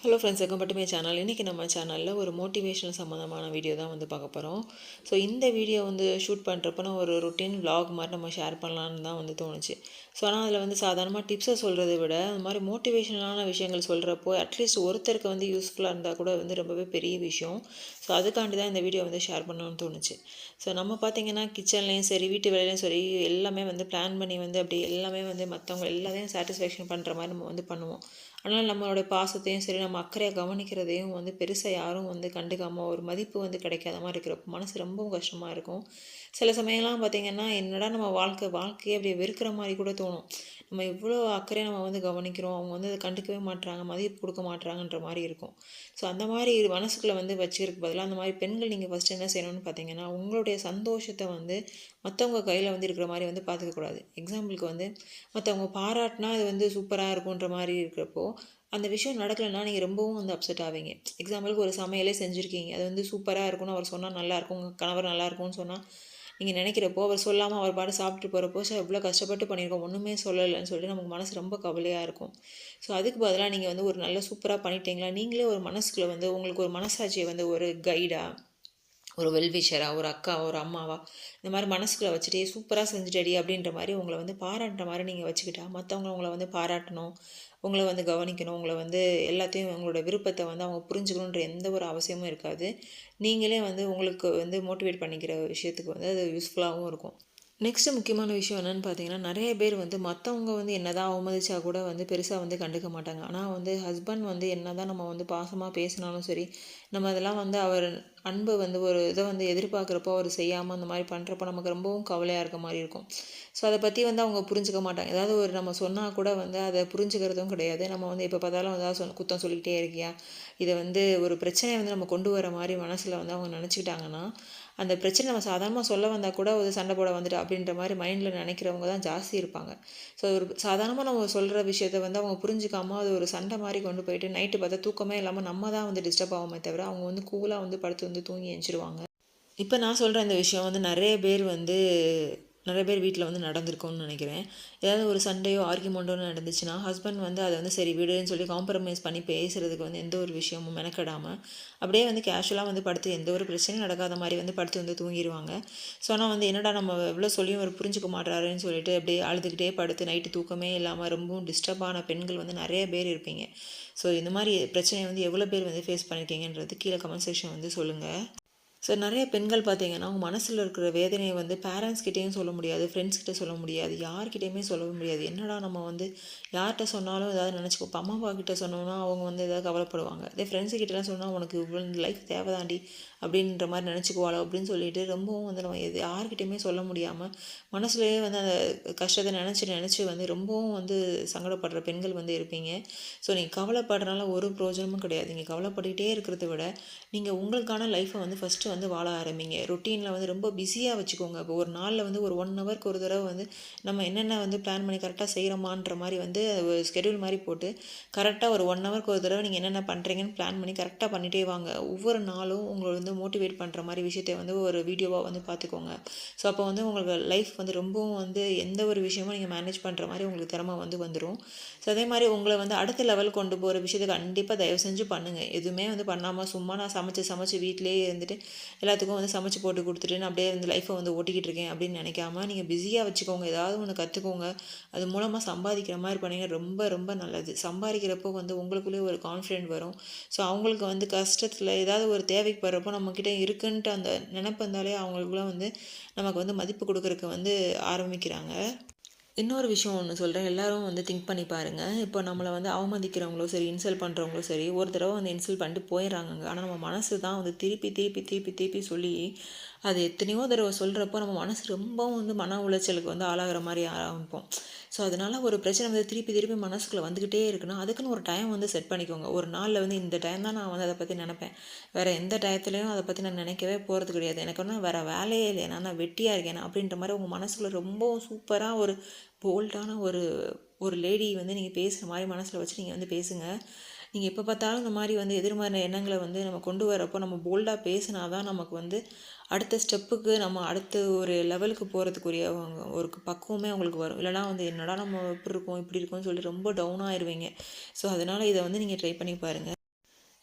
Hello friends, welcome back to my channel. இன்றைக்கி நம்ம சேனலில் ஒரு மோட்டிவேஷனல் சம்மந்தமான வீடியோ தான் வந்து பார்க்க போகிறோம். ஸோ இந்த வீடியோ வந்து ஷூட் பண்ணுறப்ப நான் ஒரு ரொட்டீன் vlog மாதிரி நம்ம ஷேர் பண்ணலான்னு தான் வந்து தோணுச்சு. ஸோ ஆனால் அதில் வந்து சாதாரணமாக டிப்ஸை சொல்கிறத விட அந்த மாதிரி மோட்டிவேஷனலான விஷயங்கள் சொல்கிறப்போ அட்லீஸ்ட் ஒருத்தருக்கு வந்து யூஸ்ஃபுல்லாக இருந்தால் கூட வந்து ரொம்பவே பெரிய விஷயம். ஸோ அதுக்காண்டி தான் இந்த வீடியோ வந்து ஷேர் பண்ணணும்னு தோணுச்சு. ஸோ நம்ம பார்த்திங்கன்னா கிச்சன்லேயும் சரி, வீட்டு வேலையிலையும் சரி, எல்லாமே வந்து பிளான் பண்ணி வந்து அப்படி எல்லாமே வந்து மற்றவங்க எல்லாத்தையும் சாட்டிஸ்ஃபேக்ஷன் பண்ணுற மாதிரி நம்ம வந்து பண்ணுவோம். ஆனால் நம்மளோட பாசத்தையும் சரி, நம்ம அக்கறையாக கவனிக்கிறதையும் வந்து பெருசாக யாரும் வந்து கண்டுக்காமல் ஒரு மதிப்பு வந்து கிடைக்காத மாதிரி இருக்கிறப்ப மனசு ரொம்பவும் கஷ்டமாக இருக்கும். சில சமயம்லாம் பார்த்திங்கன்னா, என்னடா நம்ம வாழ்க்கையே அப்படியே வெறுக்கிற மாதிரி கூட தோணும். நம்ம இவ்வளோ அக்கறையாக நம்ம வந்து கவனிக்கிறோம், அவங்க வந்து அதை கண்டுக்கவே மாட்றாங்க, மதிப்பு கொடுக்க மாட்றாங்கன்ற மாதிரி இருக்கும். ஸோ அந்த மாதிரி மனசுக்குள்ளே வந்து வச்சுக்கிறதுக்கு பதிலாக அந்த மாதிரி பெண்கள் நீங்கள் ஃபஸ்ட்டு என்ன செய்யணும்னு பார்த்தீங்கன்னா, உங்களுடைய சந்தோஷத்தை வந்து மற்றவங்க கையில் வந்து இருக்கிற மாதிரி வந்து பார்த்துக்கக்கூடாது. எக்ஸாம்பிளுக்கு வந்து மற்றவங்க பாராட்டினா அது வந்து சூப்பராக இருக்குன்ற மாதிரி இருக்கிறப்போ, அந்த விஷயம் நடக்கலைன்னா நீங்கள் ரொம்பவும் வந்து அப்செட் ஆவீங்க. எக்ஸாம்பிளுக்கு ஒரு சமையலே செஞ்சுருக்கீங்க, அது வந்து சூப்பராக இருக்கும்னு அவர் சொன்னால் நல்லாயிருக்கும், உங்கள் கணவர் நல்லாயிருக்கும்னு சொன்னால் நீங்கள் நினைக்கிறப்போ, அவர் சொல்லாமல் அவர் பாட்டு சாப்பிட்டு போகிறப்போ, சார் இவ்வளோ கஷ்டப்பட்டு பண்ணியிருக்கோம், ஒன்றுமே சொல்லலைன்னு சொல்லிட்டு நமக்கு மனசு ரொம்ப கவலையாக இருக்கும். ஸோ அதுக்கு பதிலாக நீங்கள் வந்து ஒரு நல்ல சூப்பராக பண்ணிட்டீங்களா, நீங்களே ஒரு மனசுக்குள்ளே வந்து உங்களுக்கு ஒரு மனசாட்சியை வந்து ஒரு கைடாக, ஒரு வெல்விஷரா, ஒரு அக்கா, ஒரு அம்மாவா, இந்த மாதிரி மனசுக்குள்ளே வச்சுட்டே சூப்பராக செஞ்சுட்டடி அப்படின்ற மாதிரி உங்களை வந்து பாராட்டுற மாதிரி நீங்கள் வச்சுக்கிட்டா, மற்றவங்க உங்களை வந்து பாராட்டணும், உங்களை வந்து கவனிக்கணும், உங்களை வந்து எல்லாத்தையும் உங்களோட விருப்பத்தை வந்து அவங்க புரிஞ்சுக்கணுன்ற எந்த ஒரு அவசியமும் இருக்காது. நீங்களே வந்து உங்களுக்கு வந்து மோட்டிவேட் பண்ணிக்கிற விஷயத்துக்கு வந்து அது யூஸ்ஃபுல்லாகவும் இருக்கும். நெக்ஸ்ட்டு முக்கியமான விஷயம் என்னென்னு பார்த்தீங்கன்னா, நிறைய பேர் வந்து மற்றவங்க வந்து என்ன தான் அவமதிச்சா கூட வந்து பெருசாக வந்து கண்டுக்க மாட்டாங்க. ஆனால் வந்து ஹஸ்பண்ட் வந்து என்ன தான் நம்ம வந்து பாசமாக பேசினாலும் சரி, நம்ம அதெல்லாம் வந்து அவர் அன்பு வந்து ஒரு இதை வந்து எதிர்பார்க்குறப்போ அவர் செய்யாமல் அந்த மாதிரி பண்ணுறப்போ நமக்கு ரொம்பவும் கவலையாக இருக்க மாதிரி இருக்கும். ஸோ அதை பற்றி வந்து அவங்க புரிஞ்சுக்க மாட்டாங்க. ஏதாவது ஒரு நம்ம சொன்னால் கூட வந்து அதை புரிஞ்சுக்கிறதும் கிடையாது. நம்ம வந்து எப்போ பார்த்தாலும் ஏதாவது குத்தம் சொல்லிக்கிட்டே இருக்கியா, இதை வந்து ஒரு பிரச்சனையை வந்து நம்ம கொண்டு வர மாதிரி மனசில் வந்து அவங்க நினச்சிக்கிட்டாங்கன்னா, அந்த பிரச்சனை நம்ம சாதாரணமாக சொல்ல வந்தால் கூட ஒரு சண்டை போட வந்துட்டு அப்படின்ற மாதிரி மைண்டில் நினைக்கிறவங்க தான் ஜாஸ்தி இருப்பாங்க. ஸோ ஒரு சாதாரணமாக நம்ம சொல்கிற விஷயத்த வந்து அவங்க புரிஞ்சுக்காமல் அது ஒரு சண்டை மாதிரி கொண்டு போயிட்டு நைட்டு பார்த்தா தூக்கமே இல்லாமல் நம்ம தான் வந்து டிஸ்டர்ப் ஆகுமே தவிர அவங்க வந்து கூலாக வந்து படுத்து வந்து தூங்கி எழுந்திருவாங்க. இப்போ நான் சொல்கிற இந்த விஷயம் வந்து நிறைய பேர் வீட்டில் வந்து நடந்திருக்கும்னு நினைக்கிறேன். ஏதாவது ஒரு சண்டையோ ஆர்கியூமெண்ட்டோ நடந்துச்சுன்னா ஹஸ்பண்ட் வந்து அதை வந்து சரி விடுன்னு சொல்லி காம்ப்ரமைஸ் பண்ணி பேசுகிறதுக்கு வந்து எந்த ஒரு விஷயமும் மெனக்கெடாமல் அப்படியே வந்து கேஷுவலாக வந்து படுத்து எந்த ஒரு பிரச்சனையும் நடக்காத மாதிரி வந்து படுத்து வந்து தூங்கிடுவாங்க. ஸோ ஆனால் வந்து என்னடா நம்ம எவ்வளோ சொல்லியும் அவர் புரிஞ்சுக்க மாட்டாருன்னு சொல்லிட்டு அப்படியே அழுதுகிட்டே படுத்து நைட்டு தூக்கமே இல்லாமல் ரொம்பவும் டிஸ்டர்பான பெண்கள் வந்து நிறைய பேர் இருப்பீங்க. ஸோ இந்த மாதிரி பிரச்சனையை வந்து எவ்வளோ பேர் வந்து ஃபேஸ் பண்ணியிருக்கீங்கன்றது கீழே கமெண்ட் செக்ஷன் வந்து சொல்லுங்கள். ஸோ நிறைய பெண்கள் பார்த்தீங்கன்னா, அவங்க மனசில் இருக்கிற வேதனையை வந்து பேரண்ட்ஸ்கிட்டேயும் சொல்ல முடியாது, ஃப்ரெண்ட்ஸ்கிட்ட சொல்ல முடியாது, யார்கிட்டையுமே சொல்ல முடியாது. என்னடா நம்ம வந்து யார்கிட்ட சொன்னாலும் ஏதாவது நினச்சிக்கோ. இப்போ அம்மா அப்பா கிட்ட சொன்னோம்னா அவங்க வந்து ஏதாவது கவலைப்படுவாங்க. அதே ஃப்ரெண்ட்ஸுக்கிட்டலாம் சொன்னால் உனக்கு இவ்வளோ லைஃப் தேவைதாண்டி அப்படின்ற மாதிரி நினச்சிக்குவாளோ அப்படின்னு சொல்லிட்டு ரொம்பவும் வந்து நம்ம யார்கிட்டையுமே சொல்ல முடியாமல் மனசுலேயே வந்து அந்த கஷ்டத்தை நினச்சி வந்து ரொம்பவும் வந்து சங்கடப்படுற பெண்கள் வந்து இருப்பீங்க. ஸோ நீங்கள் கவலைப்படுறதுனால ஒரு பிரயோஜனமும் கிடையாது. நீங்கள் கவலைப்பட்டுக்கிட்டே இருக்கிறத விட நீங்கள் உங்களுக்கான லைஃப்பை வந்து ஃபஸ்ட்டு வந்து வாழ ஆரம்பிங்க. ரொட்டீனில் வந்து ரொம்ப பிஸியாக வச்சுக்கோங்க. இப்போ ஒரு நாளில் வந்து ஒரு 1 ஹவருக்கு ஒரு தடவை வந்து நம்ம என்னென்ன வந்து பிளான் பண்ணி கரெக்டாக செய்கிறோமான்ற மாதிரி வந்து ஒரு ஸ்கெடியூல் மாதிரி போட்டு கரெக்டாக ஒரு 1 ஹவருக்கு ஒரு தடவை நீங்கள் என்னென்ன பண்ணுறீங்கன்னு பிளான் பண்ணி கரெக்டாக பண்ணிகிட்டே வாங்க. ஒவ்வொரு நாளும் உங்களை வந்து மோட்டிவேட் பண்ணுற மாதிரி விஷயத்தை வந்து ஒரு வீடியோவாக வந்து பார்த்துக்கோங்க. ஸோ அப்போ வந்து உங்களுக்கு லைஃப் வந்து ரொம்பவும் வந்து எந்த ஒரு விஷயமும் நீங்கள் மேனேஜ் பண்ணுற மாதிரி உங்களுக்கு திறமை வந்து வந்துடும். ஸோ அதே மாதிரி உங்களை வந்து அடுத்த லெவல் கொண்டு போகிற விஷயத்தை கண்டிப்பாக தயவு செஞ்சு பண்ணுங்கள். எதுவுமே வந்து பண்ணாமல் சும்மா நான் சமைச்சு வீட்டிலேயே இருந்துட்டு எல்லாத்துக்கும் வந்து சமைச்சு போட்டு கொடுத்துட்டு நான் அப்படியே வந்து லைஃப்பை வந்து ஓட்டிக்கிட்டு இருக்கேன் அப்படின்னு நினைக்காம நீங்கள் பிஸியாக வச்சுக்கோங்க. ஏதாவது ஒன்று கற்றுக்கோங்க. அது மூலமாக சம்பாதிக்கிற மாதிரி பண்ணிங்க ரொம்ப ரொம்ப நல்லது. சம்பாதிக்கிறப்போ வந்து உங்களுக்குள்ளேயே ஒரு கான்ஃபிடென்ட் வரும். ஸோ அவங்களுக்கு வந்து கஷ்டத்தில் ஏதாவது ஒரு தேவைக்கு போகிறப்போ நம்மக்கிட்ட இருக்குன்ட்டு அந்த நினைப்பு இருந்தாலே அவங்களுக்குள்ள வந்து நமக்கு வந்து மதிப்பு கொடுக்குறக்கு வந்து ஆரம்பிக்கிறாங்க. இன்னொரு விஷயம் ஒன்று சொல்கிறேன், எல்லோரும் வந்து திங்க் பண்ணி பாருங்கள். இப்போ நம்மளை வந்து அவமதிக்கிறவங்களோ சரி, இன்சல்ட் பண்ணுறவங்களோ சரி, ஒரு தடவை வந்து இன்சல்ட் பண்ணிட்டு போயிடுறாங்கங்க. ஆனால் நம்ம மனசு தான் வந்து திருப்பி சொல்லி அது எத்தனையோ தடவை சொல்கிறப்போ நம்ம மனசு ரொம்பவும் வந்து மன உளைச்சலுக்கு வந்து ஆளாகிற மாதிரி ஆரம்பிப்போம். ஸோ அதனால் ஒரு பிரச்சனை வந்து திருப்பி மனசுக்குள்ளே வந்துக்கிட்டே இருக்குன்னா அதுக்குன்னு ஒரு டைம் வந்து செட் பண்ணிக்கோங்க. ஒரு நாளில் வந்து இந்த டைம் தான் நான் வந்து அதை பற்றி நினப்பேன், வேறு எந்த டயத்துலையும் அதை பற்றி நான் நினைக்கவே போகிறது கிடையாது, எனக்கு ஒன்றும் வேறு வேலையே இல்லை, நான் வெட்டியாக இருக்கேன் அப்படின்ற மாதிரி உங்கள் மனசுக்குள்ளே ரொம்பவும் சூப்பராக ஒரு போல்டான ஒரு லேடி வந்து நீங்கள் பேசுகிற மாதிரி மனசில் வச்சு நீங்கள் வந்து பேசுங்க. நீங்கள் எப்போ பார்த்தாலும் இந்த மாதிரி வந்து எதிர்மறை எண்ணங்களை வந்து நம்ம கொண்டு வரப்போ நம்ம போல்டாக பேசினா தான் நமக்கு வந்து அடுத்த ஸ்டெப்புக்கு நம்ம அடுத்த ஒரு லெவலுக்கு போகிறதுக்குரிய ஒரு பக்குவமே உங்களுக்கு வரும். இல்லைனா வந்து என்னடா நம்ம இப்படி இருக்கோம்னு சொல்லி ரொம்ப டவுன் ஆயிடுவீங்க. ஸோ அதனால் இதை வந்து நீங்கள் ட்ரை பண்ணி பாருங்கள்.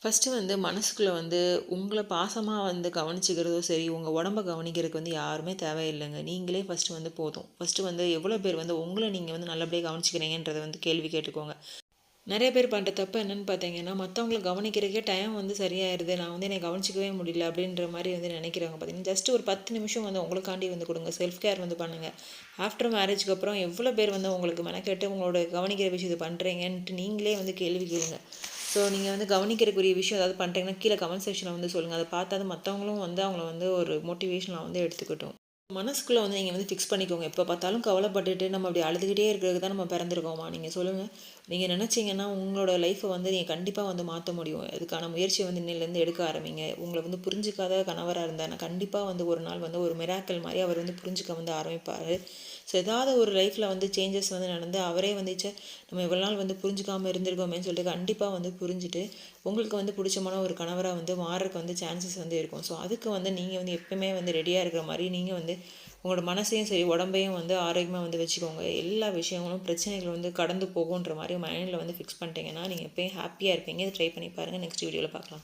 ஃபஸ்ட்டு வந்து மனசுக்குள்ளே வந்து உங்களை பாசமாக வந்து கவனிச்சிக்கிறதோ சரி, உங்கள் உடம்ப கவனிக்கிறதுக்கு வந்து யாருமே தேவையில்லைங்க. நீங்களே ஃபஸ்ட்டு வந்து போதும். ஃபஸ்ட்டு வந்து எவ்வளோ பேர் வந்து உங்களை நீங்கள் வந்து நல்லபடியாக கவனிச்சிக்கிறீங்கன்றத வந்து கேள்வி கேட்டுக்கோங்க. நிறைய பேர் பண்ணுற தப்பு என்னென்னு பார்த்தீங்கன்னா, மற்றவங்கள கவனிக்கிறதுக்கே டைம் வந்து சரியாயிருது, நான் வந்து என்னை கவனிச்சிக்கவே முடியல அப்படின்ற மாதிரி வந்து நினைக்கிறவங்க பார்த்தீங்கன்னா, ஜஸ்ட் ஒரு 10 நிமிஷம் வந்து உங்களுக்காண்டி வந்து கொடுங்க. செல்ஃப் கேர் வந்து பண்ணுங்கள். ஆஃப்டர் மேரேஜ்க்கு அப்புறம் எவ்வளோ பேர் வந்து உங்களுக்கு மெனக்கெட்டு உங்களோட கவனிக்கிற விஷயத்தை பண்ணுறீங்கன்ட்டு நீங்களே வந்து கேள்வி கேளுங்க. ஸோ நீங்கள் வந்து கவனிக்கிறக்குரிய விஷயம் ஏதாவது பண்ணுறீங்கன்னா கீழே கமெண்ட் செக்ஷனில் வந்து சொல்லுங்கள். அதை பார்த்தா மற்றவங்களும் வந்து அவங்கள வந்து ஒரு மோட்டிவேஷனாக வந்து எடுத்துக்கட்டும். மனசுக்குள்ளே வந்து நீங்கள் வந்து ஃபிக்ஸ் பண்ணிக்கோங்க. எப்போ பார்த்தாலும் கவலைப்பட்டுட்டு நம்ம அப்படி அழுதுகிட்டே இருக்கிறதுக்கு தான் நம்ம பிறந்திருக்கோமா? நீங்கள் சொல்லுங்கள். நீங்கள் நினச்சிங்கன்னா உங்களோட லைஃப்பை வந்து நீங்கள் கண்டிப்பாக வந்து மாற்ற முடியும். அதுக்கான முயற்சியை வந்து இன்னிலேருந்து எடுக்க ஆரம்பிங்க. உங்களை வந்து புரிஞ்சிக்காத கணவராக இருந்தால் கண்டிப்பாக வந்து ஒரு நாள் வந்து ஒரு மிராக்கல் மாதிரி அவர் வந்து புரிஞ்சிக்க வந்து ஆரம்பிப்பார். ஸோ ஏதாவது ஒரு லைஃப்பில் வந்து சேஞ்சஸ் வந்து நடந்து அவரே வந்துச்சு நம்ம இவ்வளோ நாள் வந்து புரிஞ்சிக்காமல் இருந்திருக்கோமேன்னு சொல்லிட்டு கண்டிப்பாக வந்து புரிஞ்சுட்டு உங்களுக்கு வந்து பிடிச்சமான ஒரு கணவராக வந்து மாறுறதுக்கு வந்து சான்சஸ் வந்து இருக்கும். ஸோ அதுக்கு வந்து நீங்கள் வந்து எப்பவுமே வந்து ரெடியாக இருக்கிற மாதிரி நீங்கள் வந்து உங்களோட மனசையும் சரி உடம்பையும் வந்து ஆரோக்கியமாக வந்து வச்சுக்கோங்க. எல்லா விஷயங்களும் பிரச்சனைகள் வந்து கடந்து போகுன்ற மாதிரி மைண்டில் வந்து ஃபிக்ஸ் பண்ணிட்டீங்கன்னா நீங்கள் எப்பயும் ஹாப்பியாக இருப்பீங்க. இதை ட்ரை பண்ணி பாருங்கள். நெக்ஸ்ட் வீடியோவில் பார்க்கலாம்.